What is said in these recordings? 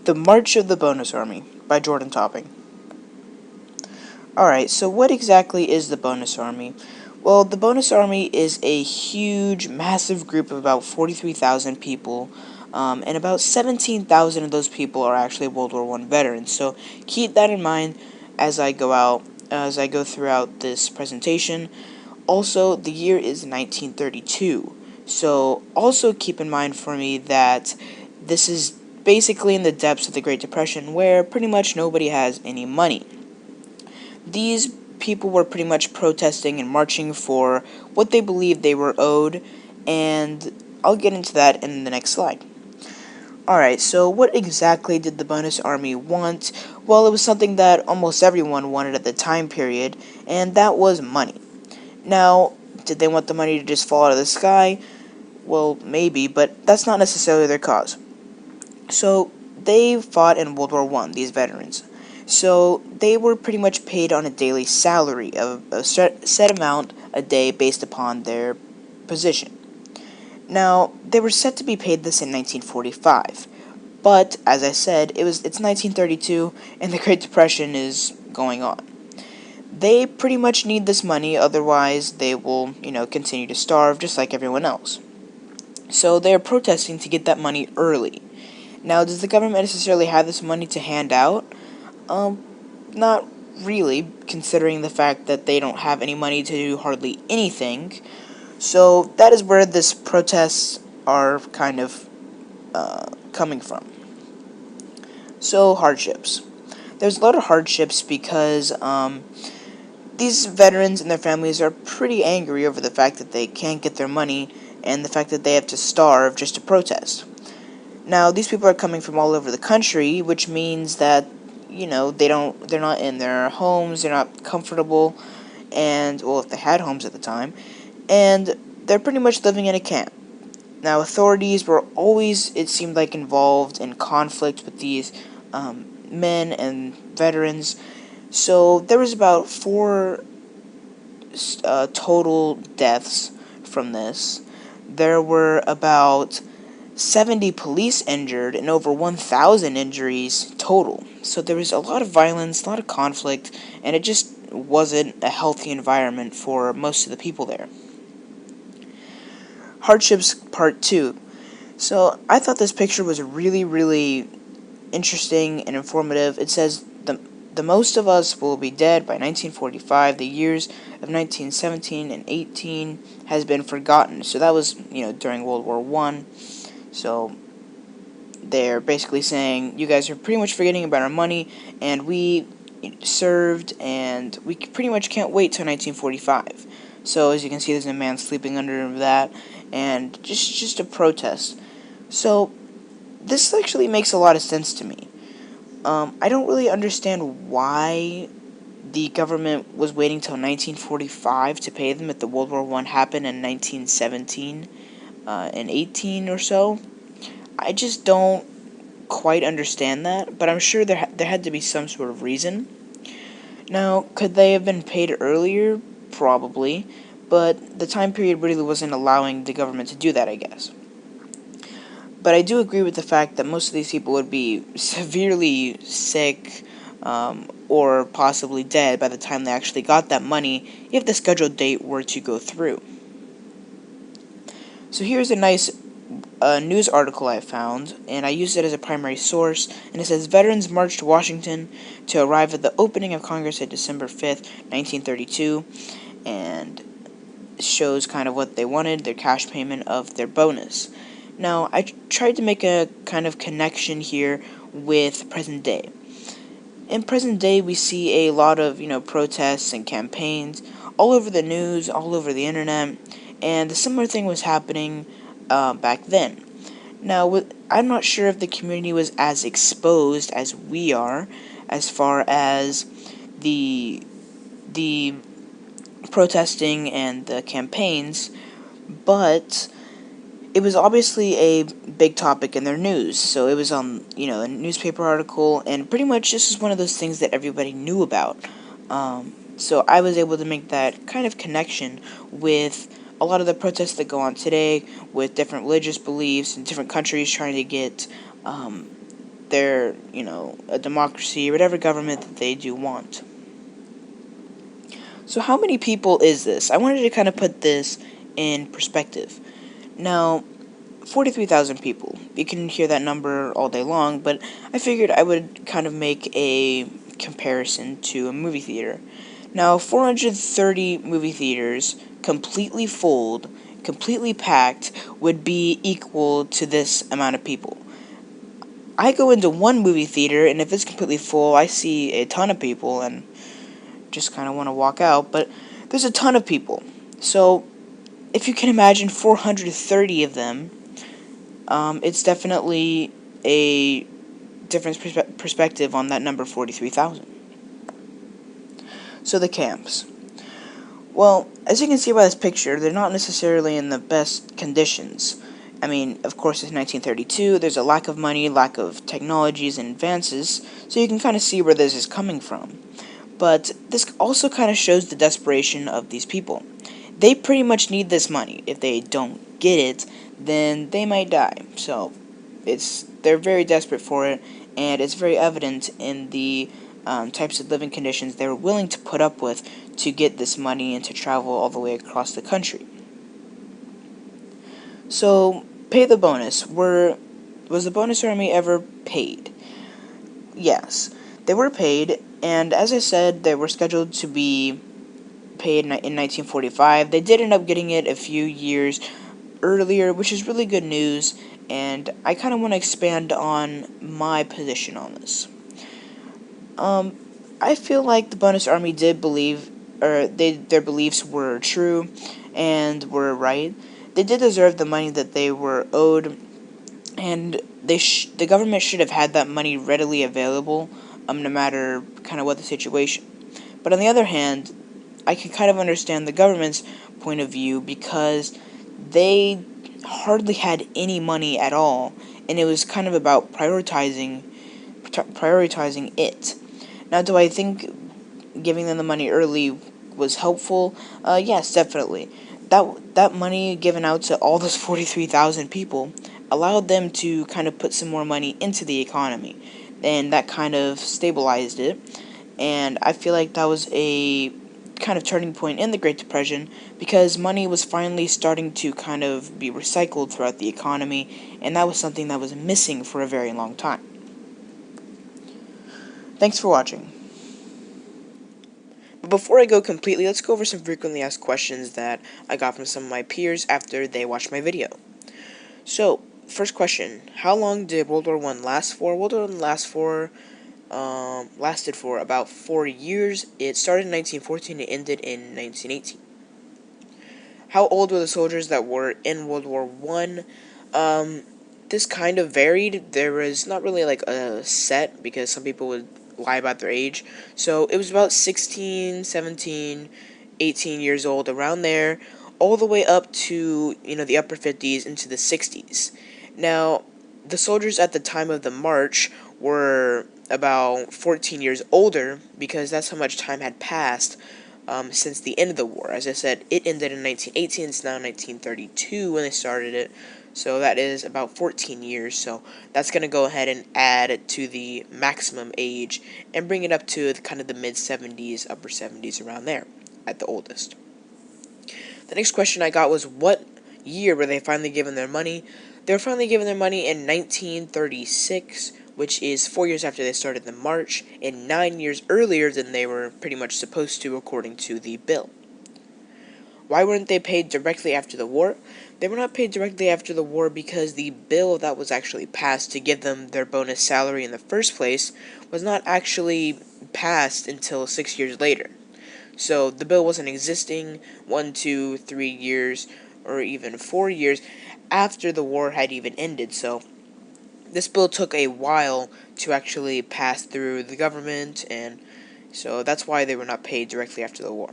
The March of the Bonus Army by Jordan Topping. Alright, so what exactly is the Bonus Army? Well, the Bonus Army is a huge, massive group of about 43,000 people, and about 17,000 of those people are actually World War I veterans. So keep that in mind as I go throughout this presentation. Also, the year is 1932. So also keep in mind for me that this is basically in the depths of the Great Depression, where pretty much nobody has any money. These people were pretty much protesting and marching for what they believed they were owed, and I'll get into that in the next slide. Alright, so what exactly did the Bonus Army want? Well, it was something that almost everyone wanted at the time period, and that was money. Now, did they want the money to just fall out of the sky? Well, maybe, but that's not necessarily their cause. So, they fought in World War I, these veterans. So, they were pretty much paid on a daily salary of a set amount a day based upon their position. Now, they were set to be paid this in 1945, but, as I said, it's 1932, and the Great Depression is going on. They pretty much need this money, otherwise they will, continue to starve just like everyone else. So they're protesting to get that money early. Now, does the government necessarily have this money to hand out? Not really, considering the fact that they don't have any money to do hardly anything. So that is where this protests are kind of coming from. So, hardships. There's a lot of hardships because these veterans and their families are pretty angry over the fact that they can't get their money and the fact that they have to starve just to protest. Now, these people are coming from all over the country, which means that, they're not in their homes, they're not comfortable, and, well, if they had homes at the time, and they're pretty much living in a camp. Now, authorities were always, it seemed like, involved in conflict with these men and veterans. So there was about 4 total deaths from this. There were about 70 police injured and over 1,000 injuries total. So there was a lot of violence, a lot of conflict, and it just wasn't a healthy environment for most of the people there. Hardships Part 2. So I thought this picture was really, really interesting and informative. It says, the most of us will be dead by 1945. The years of 1917 and 18 has been forgotten. So that was, during World War I. So they're basically saying, you guys are pretty much forgetting about our money, and we served, and we pretty much can't wait till 1945. So as you can see, there's a man sleeping under that, and just a protest. So this actually makes a lot of sense to me. I don't really understand why the government was waiting till 1945 to pay them if the World War I happened in 1917 and 18 or so. I just don't quite understand that, but I'm sure there had to be some sort of reason. Now, could they have been paid earlier? Probably, but the time period really wasn't allowing the government to do that, I guess. But I do agree with the fact that most of these people would be severely sick or possibly dead by the time they actually got that money if the scheduled date were to go through. So here's a nice news article I found, and I used it as a primary source, and it says, Veterans marched to Washington to arrive at the opening of Congress at December 5th, 1932, and shows kind of what they wanted, their cash payment of their bonus. Now, I tried to make a kind of connection here with present day. In present day, we see a lot of, protests and campaigns all over the news, all over the internet, and a similar thing was happening back then. Now, I'm not sure if the community was as exposed as we are, as far as the protesting and the campaigns, but it was obviously a big topic in their news. So it was on, a newspaper article, and pretty much this is one of those things that everybody knew about. So I was able to make that kind of connection with a lot of the protests that go on today with different religious beliefs in different countries trying to get their, a democracy, or whatever government that they do want. So how many people is this? I wanted to kind of put this in perspective. Now, 43,000 people. You can hear that number all day long, but I figured I would kind of make a comparison to a movie theater. Now, 430 movie theaters, completely full, completely packed, would be equal to this amount of people. I go into one movie theater, and if it's completely full, I see a ton of people, and just kind of want to walk out, but there's a ton of people. So, if you can imagine 430 of them, it's definitely a different perspective on that number 43,000. So the camps. Well, as you can see by this picture, they're not necessarily in the best conditions. I mean, of course, it's 1932, there's a lack of money, lack of technologies and advances, so you can kind of see where this is coming from. But this also kind of shows the desperation of these people. They pretty much need this money. If they don't get it, then they might die. So, they're very desperate for it, and it's very evident in the types of living conditions they were willing to put up with to get this money and to travel all the way across the country. So, pay the bonus. Was the bonus army ever paid? Yes, they were paid, and as I said, they were scheduled to be paid in 1945. They did end up getting it a few years earlier, which is really good news, and I kind of want to expand on my position on this. I feel like the bonus army did believe, or their beliefs were true and were right. They did deserve the money that they were owed, and the government should have had that money readily available, no matter kind of what the situation. But on the other hand, I can kind of understand the government's point of view because they hardly had any money at all, and it was kind of about prioritizing it. Now, do I think giving them the money early was helpful? Yes, definitely. That money given out to all those 43,000 people allowed them to kind of put some more money into the economy, and that kind of stabilized it. And I feel like that was a kind of turning point in the Great Depression because money was finally starting to kind of be recycled throughout the economy, and that was something that was missing for a very long time. Thanks for watching. But before I go completely, let's go over some frequently asked questions that I got from some of my peers after they watched my video. So, first question, how long did World War I last for? World War I lasted for about 4 years. It started in 1914 and ended in 1918. How old were the soldiers that were in World War I? This kind of varied. There was not really like a set because some people would lie about their age. So it was about 16, 17, 18 years old, around there, all the way up to, the upper 50s into the 60s. Now, the soldiers at the time of the march were about 14 years older because that's how much time had passed since the end of the war. As I said, it ended in 1918, it's now 1932 when they started it, so that is about 14 years, so that's going to go ahead and add to the maximum age and bring it up to kind of the mid-70s, upper 70s, around there, at the oldest. The next question I got was, what year were they finally given their money? They were finally given their money in 1936, which is 4 years after they started the march, and 9 years earlier than they were pretty much supposed to according to the bill. Why weren't they paid directly after the war? They were not paid directly after the war because the bill that was actually passed to give them their bonus salary in the first place was not actually passed until 6 years later. So the bill wasn't existing 1, 2, 3 years, or even 4 years after the war had even ended, so this bill took a while to actually pass through the government, and so that's why they were not paid directly after the war.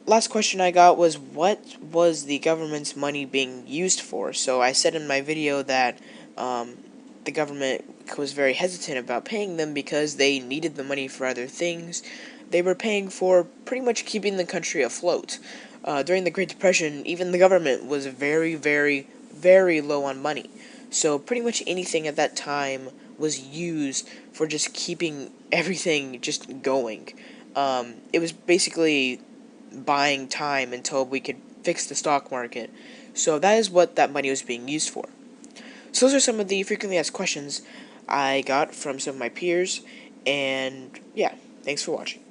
Last question I got was, what was the government's money being used for? So I said in my video that the government was very hesitant about paying them because they needed the money for other things. They were paying for pretty much keeping the country afloat. During the Great Depression, even the government was very, very, very low on money. So pretty much anything at that time was used for just keeping everything just going. It was basically buying time until we could fix the stock market. So that is what that money was being used for. So those are some of the frequently asked questions I got from some of my peers, and yeah, thanks for watching.